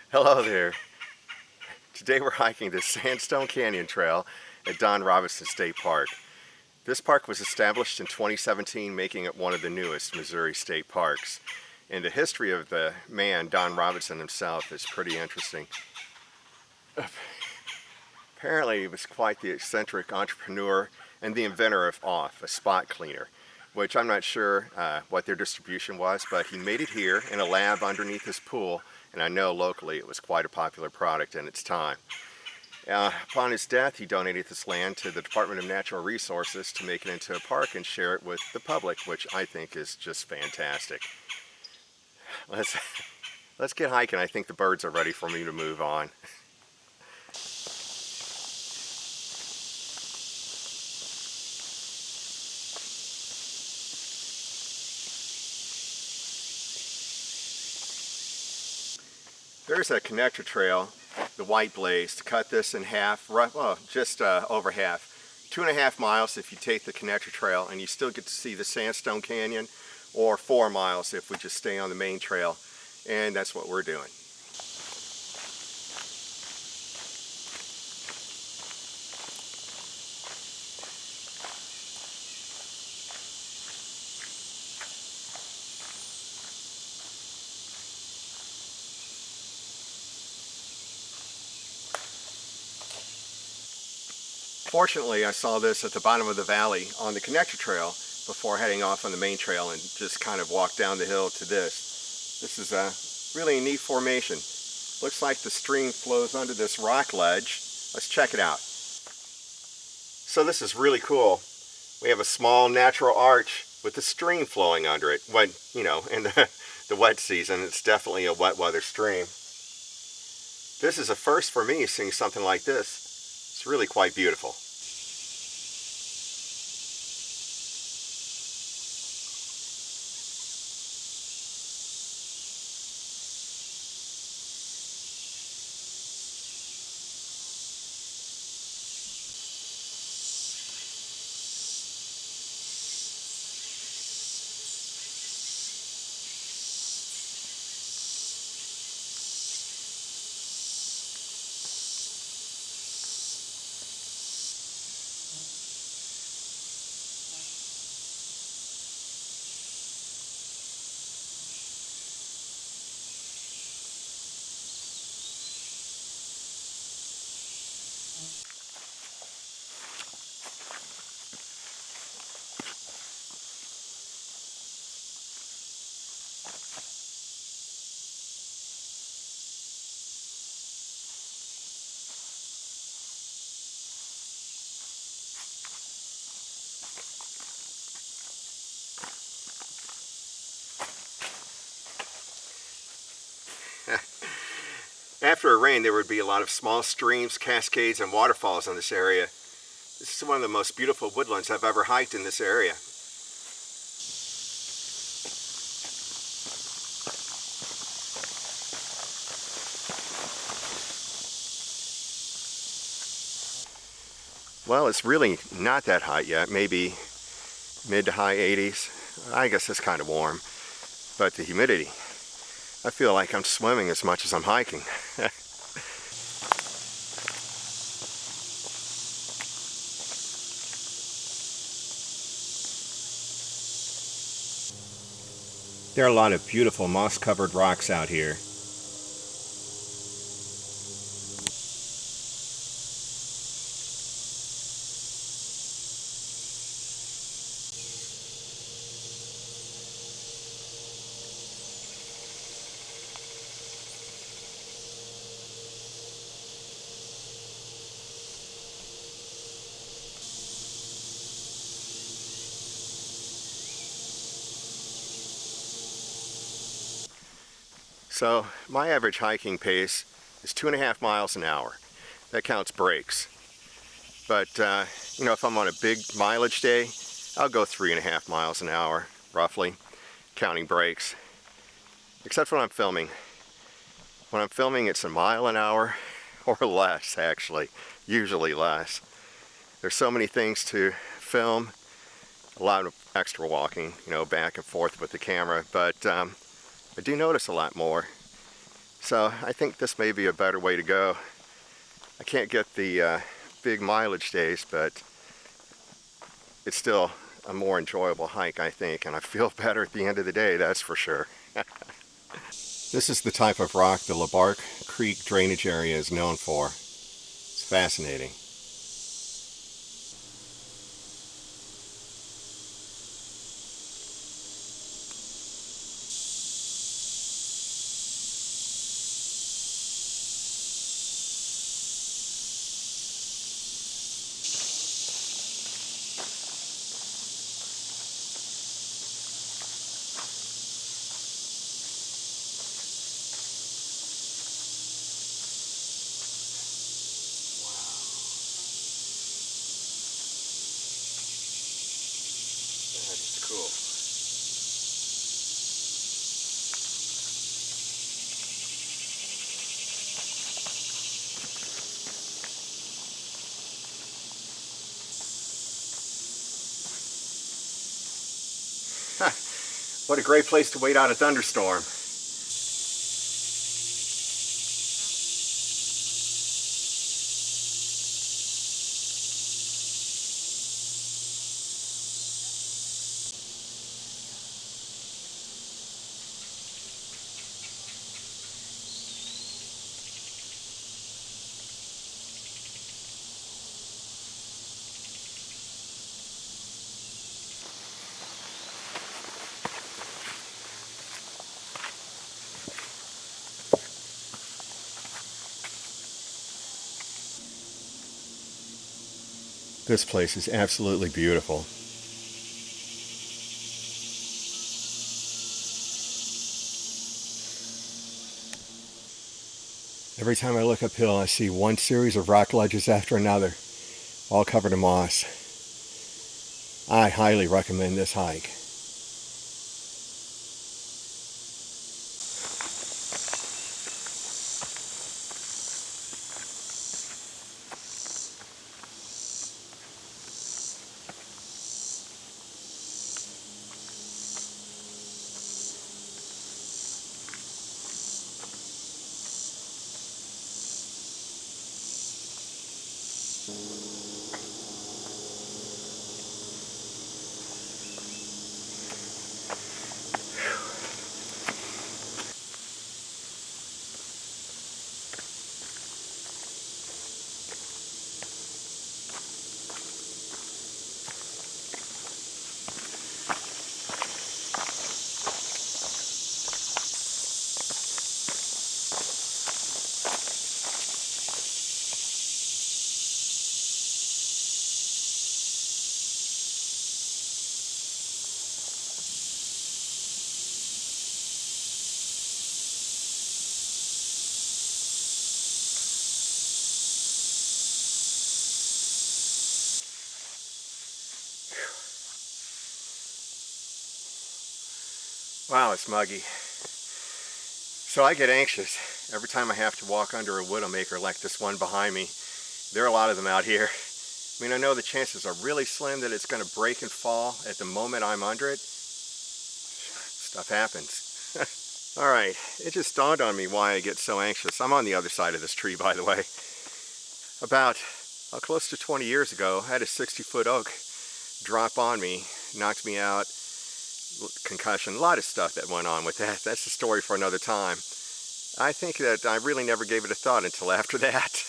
Hello there. Today we're hiking the Sandstone Canyon Trail at Don Robinson State Park. This park was established in 2017, making it one of the newest Missouri state parks. And the history of the man, Don Robinson himself, is pretty interesting. Apparently he was quite the eccentric entrepreneur and the inventor of Off, a spot cleaner, which I'm not sure what their distribution was, but he made it here in a lab underneath his pool, and I know locally it was quite a popular product in its time. Upon his death, he donated this land to the Department of Natural Resources to make it into a park and share it with the public, which I think is just fantastic. Let's get hiking. I think the birds are ready for me to move on. There's a connector trail, the White Blaze, to cut this in half, well, just over half. 2.5 miles if you take the connector trail and you still get to see the Sandstone Canyon, or 4 miles if we just stay on the main trail, and that's what we're doing. Fortunately, I saw this at the bottom of the valley on the connector trail before heading off on the main trail and just kind of walked down the hill to this. This is a really neat formation. Looks like the stream flows under this rock ledge. Let's check it out. So this is really cool. We have a small natural arch with the stream flowing under it. When, you know, in the wet season, it's definitely a wet weather stream. This is a first for me, seeing something like this. It's really quite beautiful. After a rain, there would be a lot of small streams, cascades, and waterfalls in this area. This is one of the most beautiful woodlands I've ever hiked in this area. Well, it's really not that hot yet, maybe mid to high 80s. I guess it's kind of warm, but the humidity, I feel like I'm swimming as much as I'm hiking. There are a lot of beautiful moss-covered rocks out here. So my average hiking pace is 2.5 miles an hour. That counts breaks. But you know, if I'm on a big mileage day, I'll go 3.5 miles an hour, roughly, counting breaks. Except when I'm filming. When I'm filming, it's a mile an hour or less, actually. Usually less. There's so many things to film. A lot of extra walking, you know, back and forth with the camera. But I do notice a lot more. So I think this may be a better way to go. I can't get the big mileage days, but it's still a more enjoyable hike, I think, and I feel better at the end of the day, that's for sure. This is the type of rock the LaBarque Creek drainage area is known for. It's fascinating. That's cool. What a great place to wait out a thunderstorm. This place is absolutely beautiful. Every time I look uphill, I see one series of rock ledges after another, all covered in moss. I highly recommend this hike. Wow, it's muggy. So I get anxious every time I have to walk under a widowmaker like this one behind me. There are a lot of them out here. I mean, I know the chances are really slim that it's going to break and fall at the moment I'm under it. Stuff happens. All right, it just dawned on me why I get so anxious. I'm on the other side of this tree, by the way. About close to 20 years ago, I had a 60-foot oak drop on me, knocked me out, concussion, a lot of stuff that went on with that. That's a story for another time. I think that I really never gave it a thought until after that.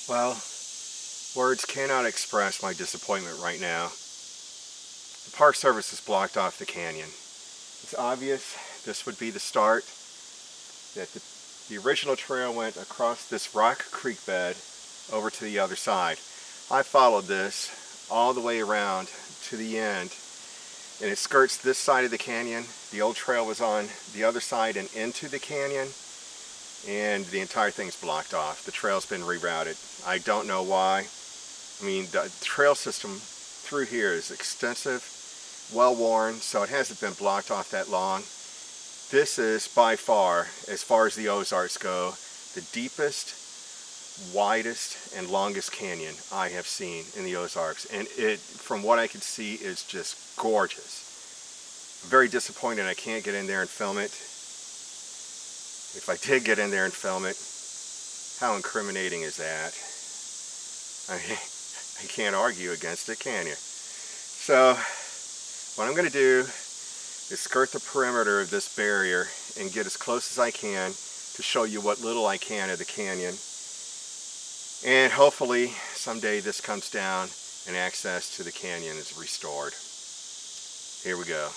Well, words cannot express my disappointment right now. The Park Service has blocked off the canyon. It's obvious this would be the start, that the original trail went across this rock creek bed over to the other side. I followed this all the way around to the end, and it skirts this side of the canyon. The old trail was on the other side and into the canyon, and the entire thing's blocked off. The trail's been rerouted. I don't know why. I mean, the trail system through here is extensive, well worn, so it hasn't been blocked off that long. This is by far as the Ozarks go, the deepest, widest, and longest canyon I have seen in the Ozarks, and it, from what I can see, is just gorgeous. I'm very disappointed I can't get in there and film it. If I did get in there and film it, how incriminating is that? I can't argue against it, can you? So what I'm going to do is skirt the perimeter of this barrier and get as close as I can to show you what little I can of the canyon. And hopefully someday this comes down and access to the canyon is restored. Here we go.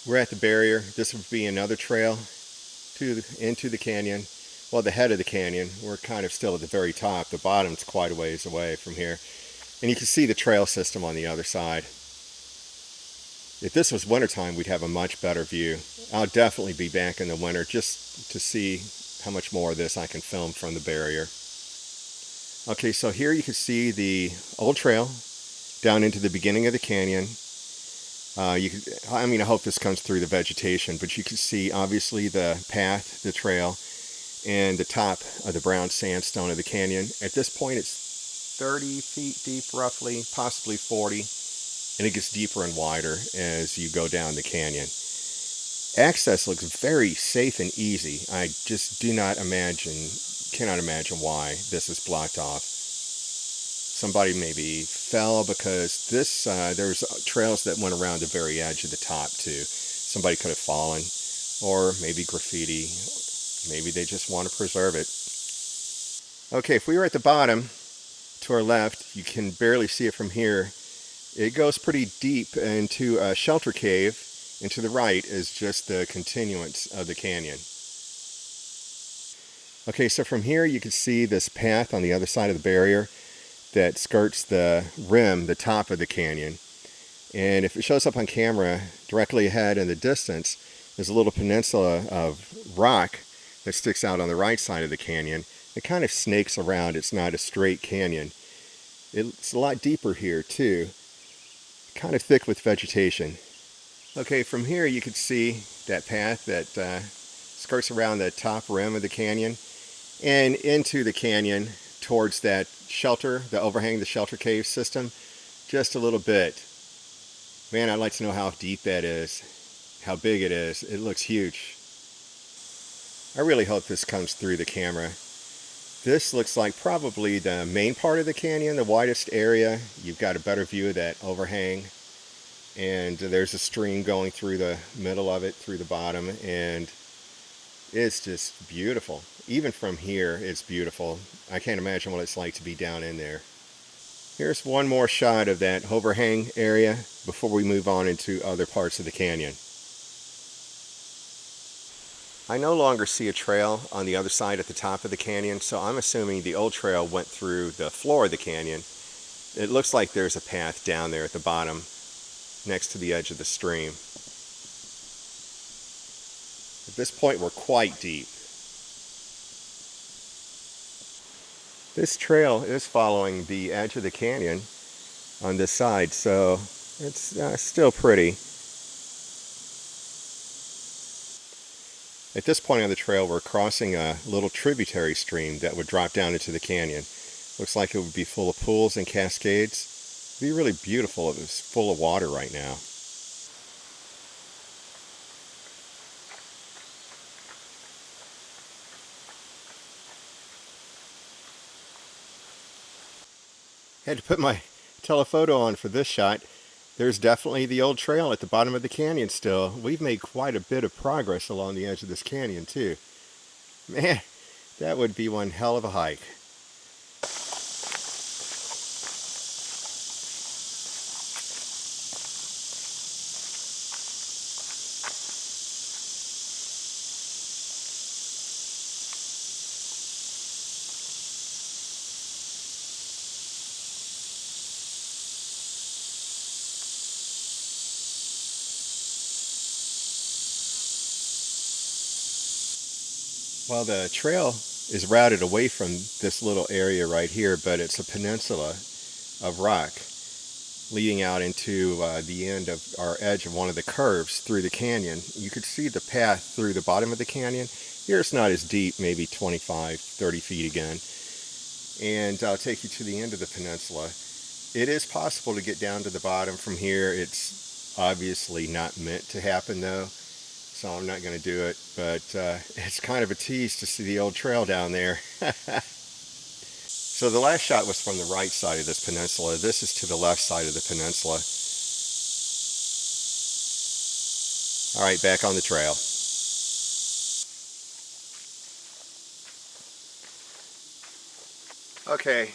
We're at the barrier. This would be another trail into the canyon. Well, the head of the canyon. We're kind of still at the very top. The bottom's quite a ways away from here. And you can see the trail system on the other side. If this was wintertime, we'd have a much better view. I'll definitely be back in the winter just to see how much more of this I can film from the barrier. Okay, so here you can see the old trail down into the beginning of the canyon. I hope this comes through the vegetation, but you can see obviously the path, the trail, and the top of the brown sandstone of the canyon. At this point, it's 30 feet deep, roughly, possibly 40, and it gets deeper and wider as you go down the canyon. Access looks very safe and easy. I just cannot imagine why this is blocked off. Somebody maybe fell because there's trails that went around the very edge of the top too. Somebody could have fallen, or maybe graffiti. Maybe they just want to preserve it. Okay, if we were at the bottom to our left, you can barely see it from here. It goes pretty deep into a shelter cave, and to the right is just the continuance of the canyon. Okay, so from here you can see this path on the other side of the barrier that skirts the rim, the top of the canyon. And if it shows up on camera, directly ahead in the distance, there's a little peninsula of rock that sticks out on the right side of the canyon. It kind of snakes around. It's not a straight canyon. It's a lot deeper here too, kind of thick with vegetation. Okay, from here you can see that path that skirts around the top rim of the canyon and into the canyon towards that shelter, the overhang, the shelter cave system, just a little bit. Man, I'd like to know how deep that is, how big it is. It looks huge. I really hope this comes through the camera. This looks like probably the main part of the canyon, the widest area. You've got a better view of that overhang. And there's a stream going through the middle of it, through the bottom, and it's just beautiful. Even from here, it's beautiful. I can't imagine what it's like to be down in there. Here's one more shot of that overhang area before we move on into other parts of the canyon. I no longer see a trail on the other side at the top of the canyon, so I'm assuming the old trail went through the floor of the canyon. It looks like there's a path down there at the bottom, next to the edge of the stream. At this point, we're quite deep. This trail is following the edge of the canyon on this side, so it's still pretty. At this point on the trail, we're crossing a little tributary stream that would drop down into the canyon. Looks like it would be full of pools and cascades. It'd be really beautiful if it was full of water right now. Had to put my telephoto on for this shot. There's definitely the old trail at the bottom of the canyon still. We've made quite a bit of progress along the edge of this canyon too. Man, that would be one hell of a hike. Well, the trail is routed away from this little area right here, but it's a peninsula of rock leading out into the end of our edge of one of the curves through the canyon. You could see the path through the bottom of the canyon. Here it's not as deep, maybe 25, 30 feet again. And I'll take you to the end of the peninsula. It is possible to get down to the bottom from here. It's obviously not meant to happen though, so I'm not going to do it, but it's kind of a tease to see the old trail down there. So the last shot was from the right side of this peninsula. This is to the left side of the peninsula. All right, back on the trail. Okay,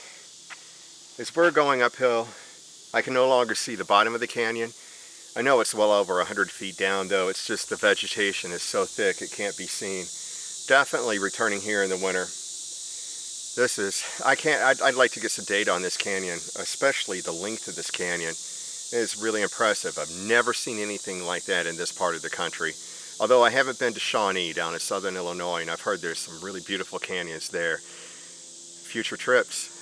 as we're going uphill, I can no longer see the bottom of the canyon. I know it's well over 100 feet down though. It's just the vegetation is so thick it can't be seen. Definitely returning here in the winter. This is, I'd like to get some data on this canyon, especially the length of this canyon. It is really impressive. I've never seen anything like that in this part of the country. Although I haven't been to Shawnee down in southern Illinois, and I've heard there's some really beautiful canyons there. Future trips.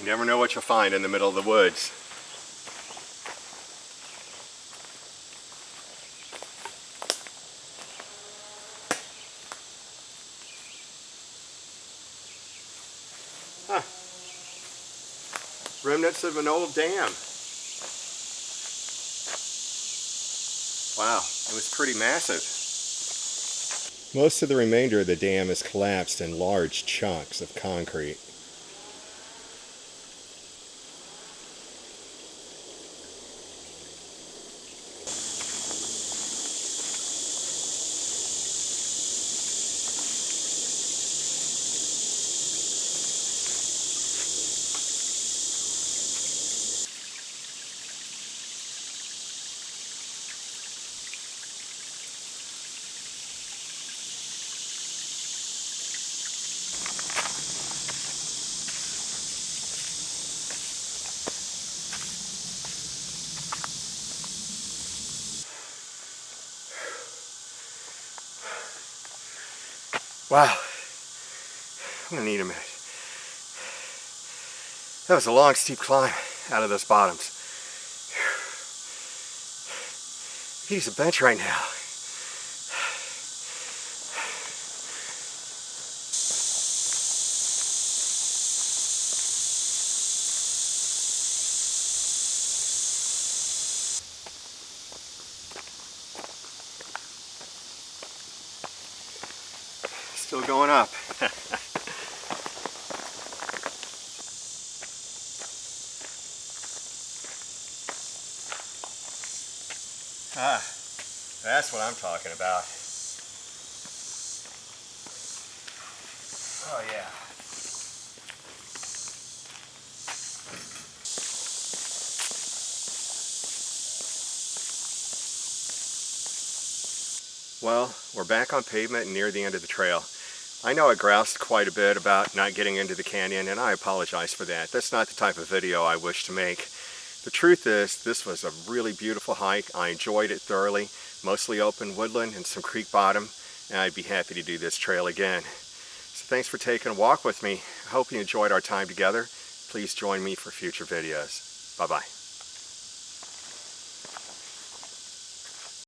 You never know what you'll find in the middle of the woods. Huh. Remnants of an old dam. Wow, it was pretty massive. Most of the remainder of the dam is collapsed in large chunks of concrete. Wow, I'm gonna need a minute. That was a long, steep climb out of those bottoms. I could use a bench right now. Still going up. Ah, that's what I'm talking about. Oh yeah. Well, we're back on pavement and near the end of the trail. I know I groused quite a bit about not getting into the canyon, and I apologize for that. That's not the type of video I wish to make. The truth is, this was a really beautiful hike. I enjoyed it thoroughly. Mostly open woodland and some creek bottom, and I'd be happy to do this trail again. So Thanks for taking a walk with me. I hope you enjoyed our time together. Please join me for future videos. Bye-bye.